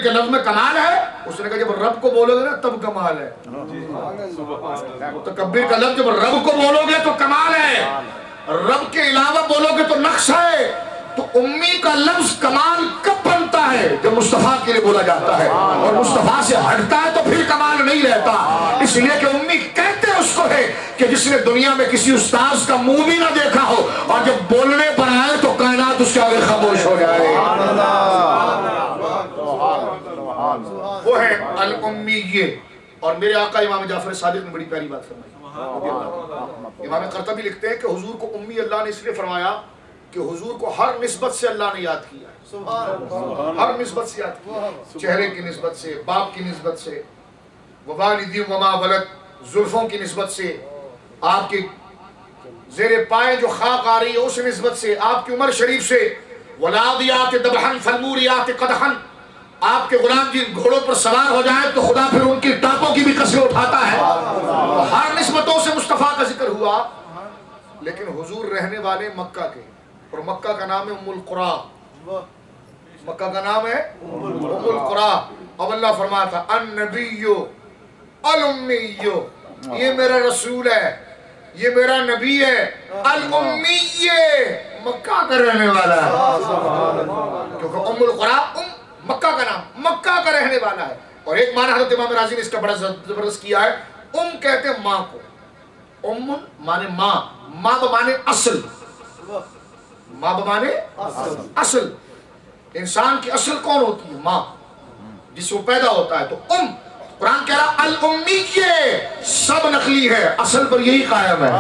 کے لفظ میں کمال ہے؟ اس نے کہا جب رب کو بولو گے نا تب کمال ہے. متکبر کا لفظ جب رب کو بولو گے تو کمال ہے، رب کے علاوہ بولو گے تو نقص ہے. تو امی کا لفظ کمال کب بنتا ہے؟ جب مصطفیٰ کے لیے بولا جاتا ہے، اور مصطفیٰ سے ہٹتا ہے تو پھر کمال نہیں رہتا. اس لیے کہ امی کہتے اس کو ہے کہ جس نے دنیا میں کسی استاذ کا منہ بھی نہ دیکھا ہو، اور جب بولنے پر آئے تو کائنات اس کے آگے خاموش ہو جائے. وہ ہے الامیہ. اور میرے آقا امام جعفر صادق نے بڑی پیاری بات فرمائی. امام قرطبی لکھتے ہیں کہ حضور کو امی اللہ نے اس لیے فرمایا کہ حضور کو ہر نسبت سے اللہ نے یاد کیا ہے. ہر نسبت سے یاد کیا، چہرے کی نسبت سے، باپ کی نسبت سے، ووالدی وما ولد، زلفوں کی نسبت سے، آپ کے زیر پائے جو خاک آ رہی ہے اس نسبت سے، آپ کی عمر شریف سے، ولادیات دبحن فالموریات قدحن. آپ کے غلام جن گھوڑوں پر سوار ہو جائیں تو خدا پھر ان کی ٹانپوں کی بھی کسریں اٹھاتا ہے. ہر نسبتوں سے مصطفیٰ کا ذکر ہوا. لیکن حضور رہنے والے مکہ کے، اور مکہ کا نام ہے ام القریٰ. مکہ کا نام ہے ام القریٰ. اب اللہ فرماتا النبی الامی، یہ میرا رسول ہے، یہ میرا نبی ہے. الامی، مکہ کا رہنے والا ہے. کیونکہ ام القریٰ مکہ کا نام، مکہ کا رہنے والا ہے. اور ایک معنی حضرت امام راضی نے اس کا بڑا زبردست کیا ہے. کہتے ہیں ماں کو. مانے ماں، ماں بمانے اصل، ماں بمانے اصل. انسان کی اصل کون ہوتی ہے؟ ماں، جس سے وہ پیدا ہوتا ہے. تو قرآن کہہ رہا الامیہ، سب نقلی ہے، اصل پر یہی قائم ہے.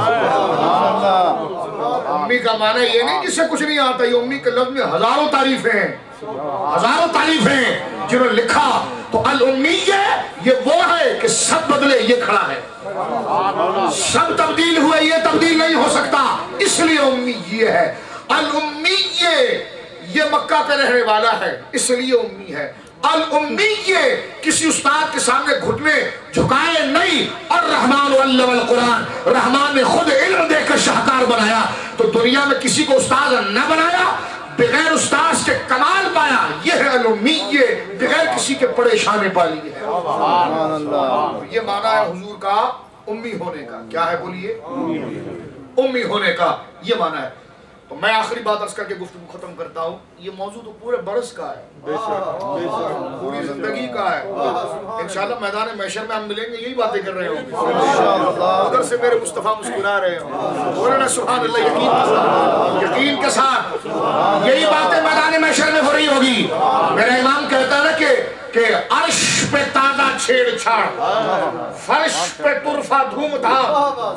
امی کا معنی یہ نہیں جس سے کچھ نہیں آتا. یہ امی کے لفظ میں ہزاروں تعریفیں ہیں، ہزاروں تعریفیں جنہوں نے لکھا. تو الامیہ یہ وہ ہے کہ سب بدلے یہ کھڑا ہے، سب تبدیل ہوئے یہ تبدیل نہیں ہو سکتا، اس لیے امی یہ ہے. الامیہ یہ مکہ کا رہنے والا ہے، اس لیے امی ہے. الامیہ کسی استاد کے سامنے گھٹنے جھکائے نہیں. الرحمن علم القرآن، رحمان نے خود علم دے کر شاہکار بنایا. تو دنیا میں کسی کو استاد نہ بنایا، بغیر استاذ کے کمال پایا. یہ ہے الامیہ، بغیر کسی کے پریشانے پالی ہے. یہ معنی ہے حضور کا امی ہونے کا. کیا ہے بولیے؟ امی ہونے کا یہ معنی ہے. تو میں آخری بات عرض کر کے گفتگو ختم کرتا ہوں. یہ موضوع تو پورے برس کا ہے، پوری زندگی کا ہے. انشاءاللہ میدان محشر میں ہم ملیں گے، یہی باتیں کر رہے ہوں گے. ادھر سے میرے مصطفیٰ مسکرا رہے ہوں، بولنا سبحان اللہ یقین کے ساتھ. یہی باتیں میدان محشر میں ہو رہی ہوگی. میرا امام کہتا ہے نا کہ عرش پہ تازہ چھیڑ چھاڑ، فرش پہ طرفہ دھوم تھا،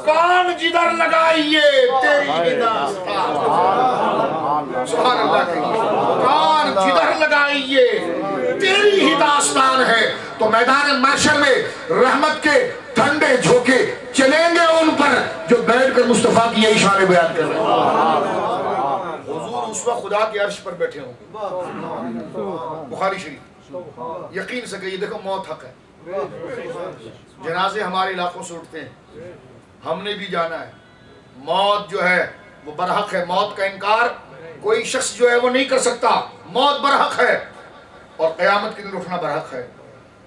کان جدھر لگائیے تیری داستان. سبحان اللہ کہیے، کان جدھر لگائیے تیری ہی داستان ہے. تو میدان محشر میں رحمت کے ٹھنڈے جھوکے چلیں گے ان پر جو بیٹھ کر مصطفیٰ کی یہی شان بیان کر رہے ہیں. حضور اس وقت خدا کے عرش پر بیٹھے ہوں گے. بخاری شریف. یقین سے کہیے دیکھو موت حق ہے. جنازے ہمارے علاقوں سے اٹھتے ہیں، ہم نے بھی جانا ہے. موت جو ہے وہ برحق ہے. موت کا انکار کوئی شخص جو ہے وہ نہیں کر سکتا. موت برحق ہے، اور قیامت کے دن اٹھنا برحق ہے.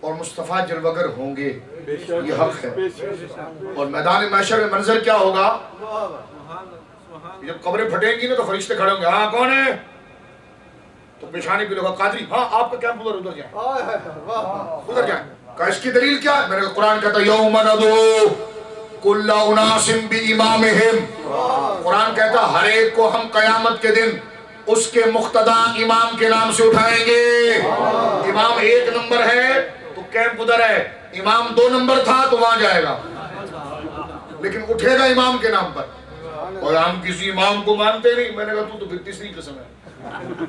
اور مصطفیٰ جلوگر ہوں گے، یہ حق ہے. اور میدان محشر میں منظر کیا ہوگا؟ جب قبریں پھٹیں گی نا تو فرشتے کھڑے ہوں گے. ہاں کون ہے؟ تو پیشانی پہ لوگا قادری، ہاں آپ کا کیمپ ادھر جائیں، ادھر جائیں. کہا اس کی دلیل کیا ہے؟ میرے قرآن کہتا ہے یوم ندعو کل اناس بامامہم. قرآن کہتا ہر ایک کو ہم قیامت کے دن اس کے مقتدا امام کے نام سے اٹھائیں گے. امام 1 نمبر ہے تو کیمپ ادھر ہے، امام 2 نمبر تھا تو وہاں جائے گا، لیکن اٹھے گا امام کے نام پر. اور ہم کسی امام کو مانتے نہیں. میں نے کہا تو پھر تیسری قسم ہے،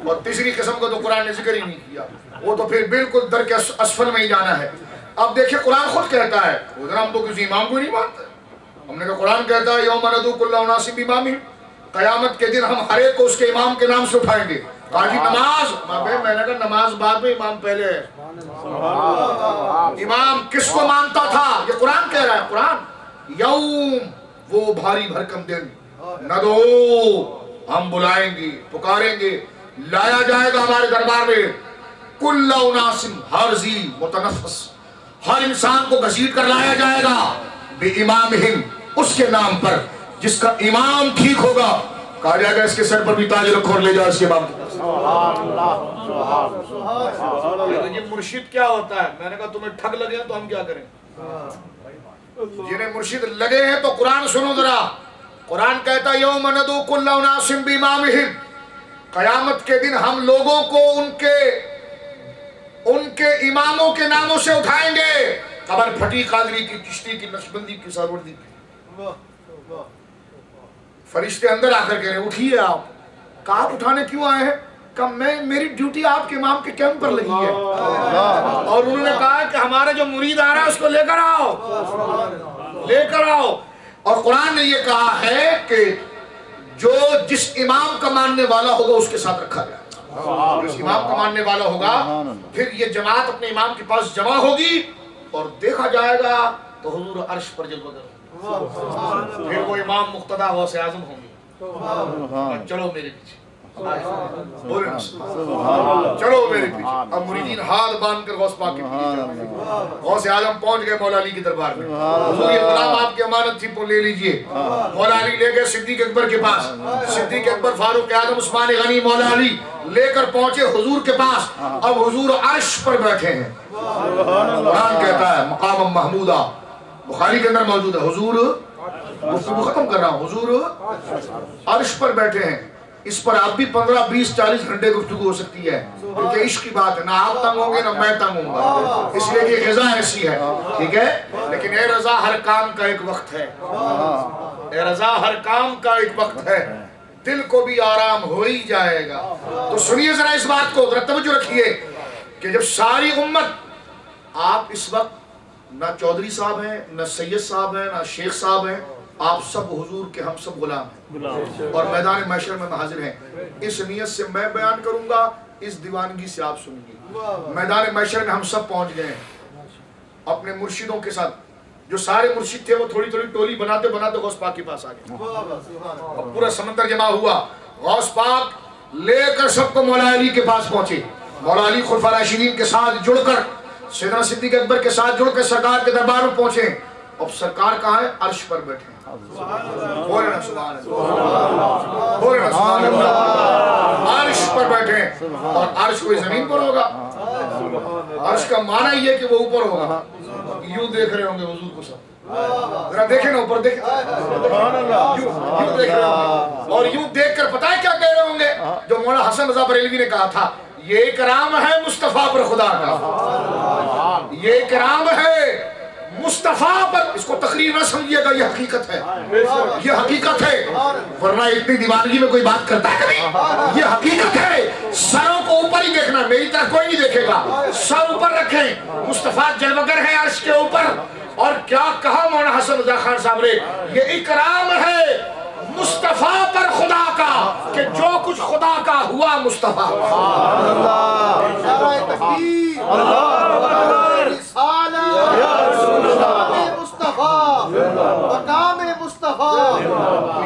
اور تیسری قسم کا تو قرآن نے ذکر ہی نہیں کیا. وہ تو پھر بالکل در کے اسفل میں ہی جانا ہے. اب دیکھیں قرآن خود کہتا ہے ادھر ہم تو کسی امام کو نہیں مانتے. ہم نے کہا قرآن کہتا ہے یوم ندعو کل اناس بامامہم، قیامت کے دن ہم ہر ایک کو اس کے امام کے نام سے اٹھائیں گے. کہا جی نماز؟ میں نے کہا نماز بعد میں، امام پہلے ہے. امام کس کو مانتا تھا؟ یہ قرآن کہہ رہا ہے. قرآن یوم وہ بھاری بھرکم دن، ندعو ہم بلائیں گے، پکاریں گے، لایا جائے گا ہمارے دربار میں کل اناس ہر ذی متنفس، ہر انسان کو گھسیٹ کر لایا جائے گا بِإِمَامِهِمْ، اس کے نام پر جس کا امام ٹھیک ہوگا کہا جائے گا اس کے سر پر بھی تاج رکھو اور لے جاؤ اس کے امام کے پاس۔ یہ مرشد کیا ہوتا ہے؟ میں نے کہا تمہیں ٹھگ لگے ہیں تو ہم کیا کریں؟ جنہیں مرشد لگے ہیں تو قرآن سنو ذرا۔ قرآن کہتا ہے یوم ندعو کل اناس بِإِمَامِهِمْ، قیامت کے دن ہم لوگوں کو ان کے اماموں کے ناموں سے اٹھائیں گے، قبر پھٹی قادری کی، چشتی کی، نقشبندی کی، سہروردی کی۔ فرشتے اندر آ کر کہہ رہے ہیں اٹھیے آپ۔ کہا آپ اٹھانے کیوں آئے ہیں؟ کہا میری ڈیوٹی آپ کے امام کے کیمپ پر لگی ہے، اور انہوں نے کہا کہ ہمارا جو مرید آ رہا ہے اس کو لے کر آؤ، لے کر آؤ۔ اور قرآن نے یہ کہا ہے کہ جو جس امام کا ماننے والا ہوگا اس کے ساتھ رکھا جائے گا، جس امام کا ماننے والا ہوگا پھر یہ جماعت اپنے امام کے پاس جمع ہوگی اور دیکھا جائے گا تو حضور عرش پر جلوہ گر، پھر وہ امام مقتدیٰ غوث اعظم ہوں گے، چلو میرے پیچھے، چلو میرے پیچھے۔ اب مریدین ہاتھ باندھ کر غوث پاک کے پیچھے جا رہے ہیں۔ غوث اعظم پہنچ گئے مولا علی کے دربار میں، حضور یہ غلام آپ کی امانت تھی لے لیجئے۔ مولا علی لے گئے صدیق اکبر کے پاس، صدیق اکبر، فاروق اعظم، عثمان غنی، مولا علی لے کر پہنچے حضور کے پاس۔ اب حضور عرش پر بیٹھے ہیں، قرآن کہتا ہے مقام محمودہ، بخاری کے اندر موجود ہے، حضور گفتگو ختم کر رہا ہوں، حضور عرش پر بیٹھے ہیں۔ اس پر آپ بھی 15 20 40 گھنٹے گفتگو ہو سکتی ہے، کیونکہ عشق کی بات ہے، نہ آپ تنگ ہوں گے نہ میں تنگ ہوں گا، اس لیے کہ غذا ایسی ہے، ٹھیک ہے۔ لیکن اے رضا ہر کام کا ایک وقت ہے، اے رضا ہر کام کا ایک وقت ہے، دل کو بھی آرام ہو ہی جائے گا۔ تو سنیے ذرا اس بات کو، ذرا توجہ رکھیے کہ جب ساری امت، آپ اس وقت نہ چودھری صاحب ہیں، نہ سید صاحب ہیں، نہ شیخ صاحب ہیں، آپ سب حضور کے ہم سب غلام ہیں اور میدان محشر میں حاضر ہیں۔ اس نیت سے میں بیان کروں گا، اس دیوانگی سے آپ سنیں گے۔ میدان محشر میں ہم سب پہنچ گئے ہیں اپنے مرشدوں کے ساتھ، جو سارے مرشد تھے وہ تھوڑی تھوڑی ٹولی بناتے بناتے غوث پاک کے پاس آ گئے، اور پورا سمندر جمع ہوا۔ غوث پاک لے کر سب کو مولا علی کے پاس پہنچے، مولا علی خلفاء راشدین کے ساتھ جڑ کر، سیدنا صدیق اکبر کے ساتھ جڑ کر سرکار کے دربار میں پہنچے۔ اب سرکار کہاں ہے؟ عرش پر بیٹھے ہیں۔ بولے نا سبحان اللہ، بولے نا سبحان اللہ، عرش پر بیٹھے ہیں۔ اور عرش کوئی زمین پر ہوگا؟ عرش کا معنی یہ کہ وہ اوپر ہوگا۔ یوں دیکھ رہے ہوں گے حضور کو سب، ذرا دیکھیں نا اوپر، دیکھیں یوں دیکھ رہے ہوں گے، اور یوں دیکھ کر پتہ ہے کیا کہہ رہے ہوں گے جو مولانا حسن رضا بریلوی نے کہا تھا، یہ اکرام ہے مصطفیٰ پر خدا کا، یہ اکرام ہے مصطفیٰ پر۔ اس کو تقریر نہ سمجھیے گا، یہ حقیقت ہے، یہ حقیقت ہے، ورنہ اتنی دیوانگی میں کوئی بات کرتا ہے کبھی؟ یہ حقیقت ہے۔ سروں کو اوپر ہی دیکھنا، میری طرف کوئی نہیں دیکھے گا، سر اوپر رکھیں۔ مصطفیٰ جلوگر ہے عرش کے اوپر، اور کیا کہا مولانا حسن رضا خان صاحب نے، یہ اکرام ہے مصطفیٰ پر خدا کا کہ جو کچھ خدا کا ہوا مصطفیٰ۔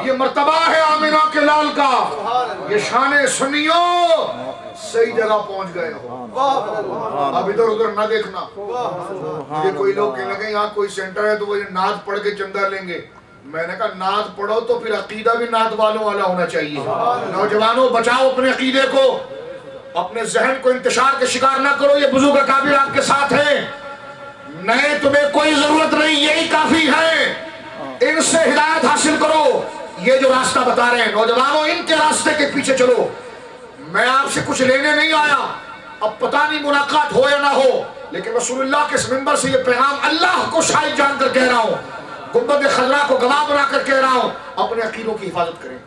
یہ مرتبہ ہے آمینہ کے لال کا، یہ شان سنیوں صحیح جگہ پہنچ گئے ہو، اب ادھر ادھر نہ دیکھنا۔ یہ کوئی لوگ کہنے لگے یہاں کوئی سینٹر ہے تو وہ نعت پڑھ کے چندہ لیں گے۔ میں نے کہا نعت پڑھو تو پھر عقیدہ بھی نعت والوں والا ہونا چاہیے۔ نوجوانوں بچاؤ اپنے عقیدے کو، اپنے ذہن کو انتشار کے شکار نہ کرو۔ یہ بزرگ اکابر آپ کے ساتھ ہیں، نئے تمہیں کوئی ضرورت نہیں، یہی کافی ہے، ان سے ہدایت حاصل کرو۔ یہ جو راستہ بتا رہے ہیں نوجوانوں، ان کے راستے کے پیچھے چلو۔ میں آپ سے کچھ لینے نہیں آیا، اب پتہ نہیں ملاقات ہو یا نہ ہو، لیکن رسول اللہ کے اس منبر سے یہ پیغام اللہ کو شاہد جان کر کہہ رہا ہوں، گنبد خضرا کو گواہ بنا کر کہہ رہا ہوں، اپنے عقیدوں کی حفاظت کریں،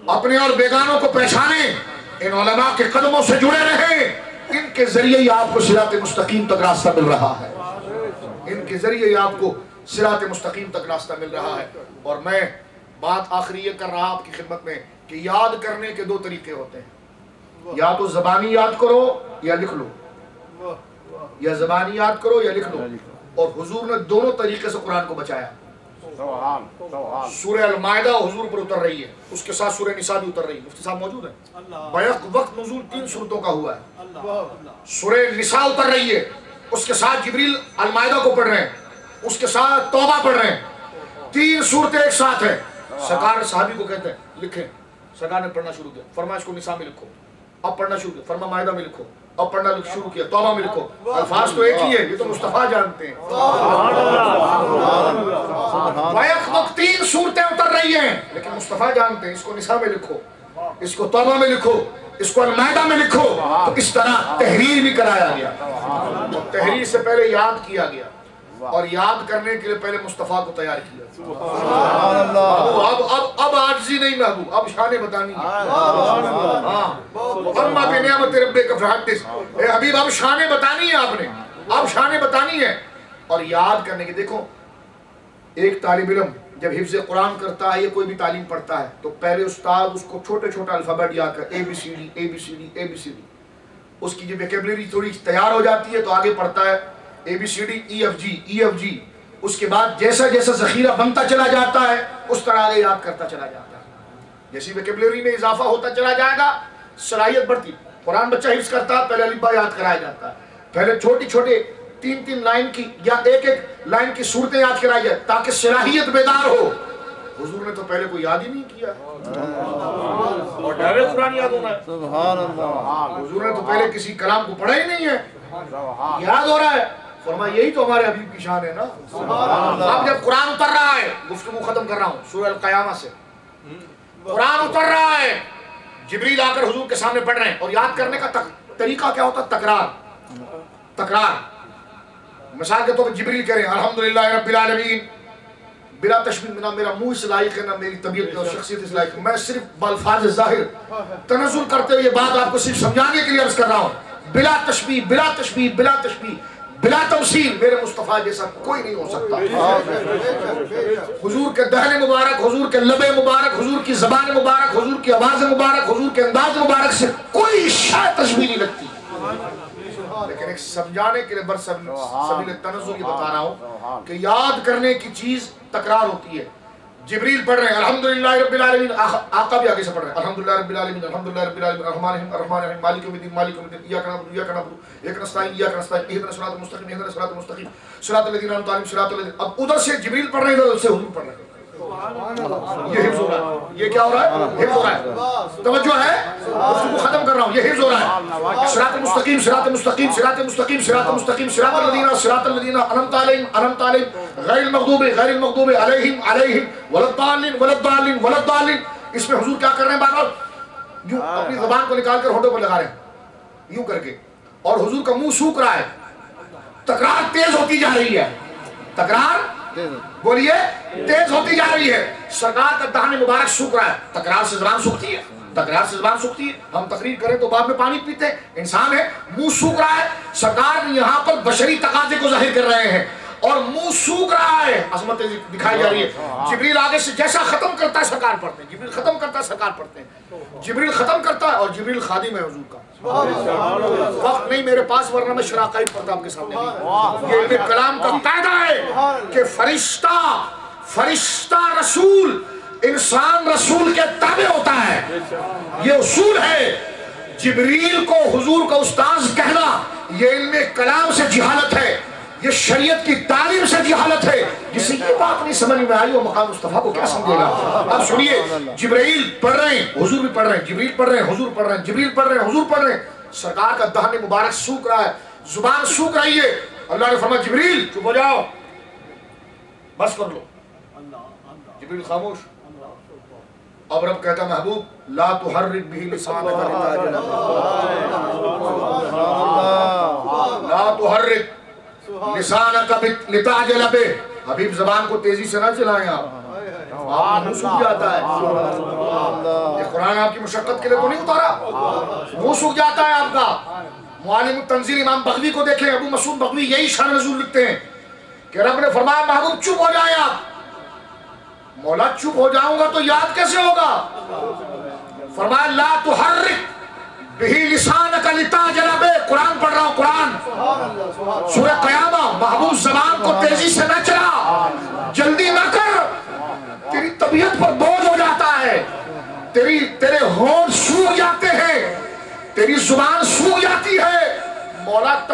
اپنے اور بیگانوں کو پہچانیں، ان علماء کے قدموں سے جڑے رہیں، ان کے ذریعے ہی آپ کو صراط مستقیم تک راستہ مل رہا ہے، ان کے ذریعے ہی آپ کو صراط مستقیم تک راستہ مل رہا ہے۔ اور میں بات آخری یہ کر رہا آپ کی خدمت میں کہ یاد کرنے کے دو طریقے ہوتے ہیں، یا تو زبانی یاد کرو یا لکھ لو، یا زبانی یاد کرو یا لکھ لو، اور حضور نے دونوں طریقے سے قرآن کو بچایا۔ سورہ المائدہ حضور پر اتر رہی ہے، اس کے ساتھ سورہ نساء بھی اتر رہی ہے، مفتی صاحب موجود ہیں، بیک وقت نزول 3 سورتوں کا ہوا ہے، سورہ نساء اتر رہی ہے، اس کے ساتھ جبریل المائدہ کو پڑھ رہے ہیں، اس کے ساتھ توبہ پڑھ رہے ہیں، 3 صورتیں ایک ساتھ ہیں۔ سرکار صحابی کو کہتے ہیں لکھیں، سرکار نے پڑھنا شروع کیا، فرمایا اس کو نساء میں لکھو، اب پڑھنا شروع کیا، فرمایا مائدہ میں لکھو، اب پڑھنا شروع کیا، توبہ میں لکھو۔ الفاظ تو ایک ہی ہے، یہ تو مصطفیٰ جانتے ہیں۔ بیک وقت 3 صورتیں اتر رہی ہیں، لیکن مصطفیٰ جانتے ہیں اس کو نساء میں لکھو، اس کو توبہ میں لکھو، اس کو المائدہ میں لکھو۔ تو اس طرح تحریر بھی کرایا گیا، اور تحریر سے پہلے یاد کیا گیا، اور یاد کرنے کے لیے پہلے مصطفیٰ کو تیار کیا۔ اب عاجزی نہیں محبوب، اب شان بتانی ہے۔ اما بنعمت ربک فحدث، اے حبیب اب شان بتانی ہے، آپ نے اب شان بتانی ہے۔ اور یاد کرنے کی، دیکھو ایک طالب علم جب حفظ قرآن کرتا ہے یا کوئی بھی تعلیم پڑھتا ہے تو پہلے استاد اس کو چھوٹے چھوٹا الفابیٹ یاد کر، A B C D A B C D A B C D, اس کی جو ویکیبلری تھوڑی تیار ہو جاتی ہے تو آگے پڑھتا ہے A B C D E F G, اس کے بعد جیسا جیسا ذخیرہ بنتا چلا جاتا ہے اس طرح آگے یاد کرتا چلا جاتا ہے۔ جیسی ویکیبلری میں اضافہ ہوتا چلا جائے گا صلاحیت بڑھتی۔ قرآن بچہ حفظ کرتا ہے پہلے الف با یاد کرایا جاتا ہے، پہلے چھوٹی چھوٹے 3 لائن کی یا ایک لائن کی صورتیں یاد کرائی جائے تاکہ صلاحیت بیدار ہو۔ حضور نے تو پہلے کوئی یاد ہی نہیں کیا، اور ڈائریکٹ قرآن یاد ہونا ہے۔ سبحان اللہ، حضور نے تو پہلے کسی کلام کو پڑھا ہی نہیں ہے، یاد ہو رہا ہے۔ فرمایا یہی تو ہمارے حبیب کی شان ہے نا۔ اب جب قرآن اتر رہا ہے، گفتگو ختم کر رہا ہوں سورہ القیامہ سے، قرآن اتر رہا ہے، جبریل آ کر حضور کے سامنے پڑھ رہے ہیں، اور یاد کرنے کا طریقہ کیا ہوتا ہے؟ تکرار۔ مثال کے طور پر جبریل کہہ رہے ہیں الحمدللہ رب العالمین، بلا تشبیہ، نہ میرا منہ اس لائق ہے نہ میری طبیعت اور شخصیت اس لائق ہے، میں صرف بالفاظ ظاہر تنزل کرتے ہوئے یہ بات آپ کو صرف سمجھانے کے لیے عرض کر رہا ہوں۔ بلا تشبیہ بلا تشبیہ بلا تشبیہ بلا تمثیل، میرے مصطفیٰ جیسا کوئی نہیں ہو سکتا۔ حضور کے دہن مبارک، حضور کے لب مبارک، حضور کی زبان مبارک، حضور کی آواز مبارک، حضور کے انداز مبارک سے کوئی شے تشبیہ نہیں لگتی۔ لیکن ایک سمجھانے کے لیے برسبیل تنزل یہ بتا رہا ہوں کہ یاد کرنے کی چیز تکرار ہوتی ہے۔ جبریل پڑھ رہے ہیں الحمدللہ رب العالمین، آقا بھی آگے سے پڑھ رہے ہیں الحمدللہ رب العالمین الحمدللہ رب العالمین الرحمن الرحیم الرحمن الرحیم مالک یوم الدین مالک یوم الدین ایاک نعبد و ایاک نستعین ایاک نستعین اهدنا الصراط المستقیم اهدنا الصراط المستقیم صراط الذین انعمت علیہم صراط الذین۔ اب ادھر سے جبریل پڑھ رہے ہیں، ادھر سے حضور پڑھ رہے ہیں، یہ حفظ ہو رہا ہے۔ یہ کیا ہو رہا ہے؟ حفظ ہو رہا ہے۔ توجہ ہے، اس کو ختم کر رہا ہوں، یہ حفظ ہو رہا ہے۔ صراط المستقیم صراط المستقیم صراط المستقیم صراط المستقیم صراط الذین انعمت علیہم غیر المغضوب علیہم وللضالین۔ اس میں حضور کیا کر رہے ہیں؟ بار بار یوں اپنی زبان کو نکال کر ہونٹوں پر لگا رہے ہیں یوں کر کے، اور حضور کا منہ سوکھ رہا ہے، تکرار تیز ہوتی جا رہی ہے، تکرار بولیے تیز ہوتی جا رہی ہے۔ سرکار کا دہن مبارک سوکھ رہا ہے، تکرار سے زبان سوکھتی ہے، تکرار سے زبان سوکھتی ہے۔ ہم تقریر کریں تو بعد میں پانی پیتے ہیں، انسان ہے، منہ سوکھ رہا ہے۔ سرکار یہاں پر بشری تقاضے کو ظاہر کر رہے ہیں اور منہ سوکھ رہا ہے، عظمت دکھائی جا رہی ہے۔ جبریل آگے سے جیسا ختم کرتا ہے سرکار پڑھتے ہیں، جبریل ختم کرتا ہے سرکار پڑھتے ہیں، جبریل ختم کرتا ہے، اور جبریل خادم ہے حضور کا۔ وقت نہیں میرے پاس، ورنہ میں شراء قائم پڑھتا آپ کے سامنے۔ یہ علم کلام کا قاعدہ ہے کہ فرشتہ رسول، انسان رسول کے تابع ہوتا ہے، یہ اصول ہے۔ جبریل کو حضور کا استاذ کہنا یہ علم کلام سے جہالت ہے، یہ شریعت کی تعلیم سے جہالت ہے۔ جسے یہ بات نہیں سمجھ میں آئی وہ مقام مصطفیٰ کو کیا سمجھے گا؟ اب سنیے، جبرائیل پڑھ رہے ہیں، حضور بھی پڑھ رہے ہیں، جبریل پڑھ رہے ہیں، حضور پڑھ رہے ہیں، جبریل پڑھ رہے ہیں، حضور پڑھ رہے ہیں۔ سرکار کا دہن مبارک سوکھ رہا ہے، زبان سوکھ رہی ہے۔ اللہ نے فرمایا جبریل چپ ہو جاؤ، بس کر لو۔ جبریل خاموش۔ اب رب کہتا محبوب لا تحرک به لسانک لتعجل به، لا تحرک لسانک لتعجل به، حبیب زبان کو تیزی سے نہ چلائیں آپ منہ سوکھ جاتا ہے۔ یہ قرآن آپ کی مشقت کے لیے تو نہیں اتارا، منہ سوکھ جاتا ہے آپ کا۔ معالم التنزیل امام بغوی کو دیکھیں، ابو مسعود بغوی یہی شان نزول لکھتے ہیں کہ رب نے فرمایا محبوب چپ ہو جائیں آپ۔ مولا چپ ہو جاؤں گا تو یاد کیسے ہوگا؟ فرمایا لا تحرک بہ لسانک لتعجل بہ، قرآن پڑھ رہا ہوں، قرآن سورہ قیامہ۔ محبوب زبان کو تیزی سے نہ چلا، جلدی نہ کر، تیری طبیعت پر بوجھ ہو جاتا ہے، تیرے ہونٹ سوکھ جاتے ہیں، تیری زبان سوکھ جاتی ہے۔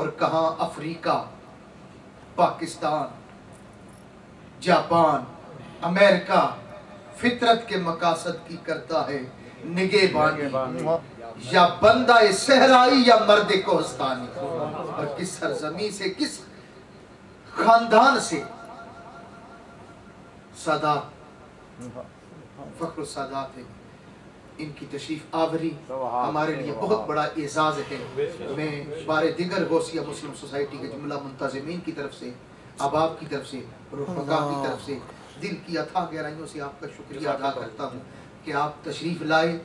اور کہاں افریقہ، پاکستان، جاپان، امریکہ فطرت کے مقاصد کی کرتا ہے نگہبانی، یا بندہ صحرائی یا مرد کوہستانی، اور کس سرزمین سے، کس خاندان سے سادات فخر السادات ہے، ان کی تشریف آوری ہمارے لیے بہت بڑا اعزاز ہے۔ میں بار دیگر غوثیہ مسلم سوسائٹی کے جملہ منتظمین کی طرف سے، احباب کی طرف سے، رفقا کی طرف سے دل کی اتھا گہرائیوں سے آپ کا شکریہ ادا کرتا ہوں کہ آپ تشریف لائے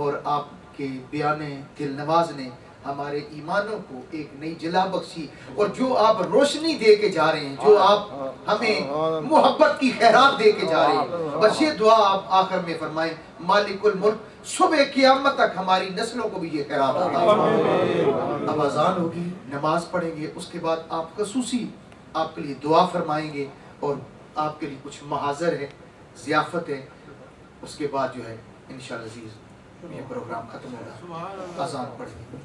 اور آپ کے بیان دل نواز نے ہمارے ایمانوں کو ایک نئی جلا بخشی، اور جو آپ روشنی دے کے جا رہے ہیں، جو آپ ہمیں محبت کی خیرات دے کے جا رہے ہیں، بس یہ دعا آپ آخر میں فرمائیں، مالک الملک صبح قیامت تک ہماری نسلوں کو بھی یہ خیرات عطا فرمائے۔ اب اذان ہوگی، نماز پڑھیں گے، اس کے بعد آپ خصوصی آپ کے لیے دعا فرمائیں گے، اور آپ کے لیے کچھ محاضر ہے، ضیافت ہے، اس کے بعد جو ہے انشاءاللہ عزیز یہ پروگرام ختم ہوگا۔ اذان پڑھیں گے۔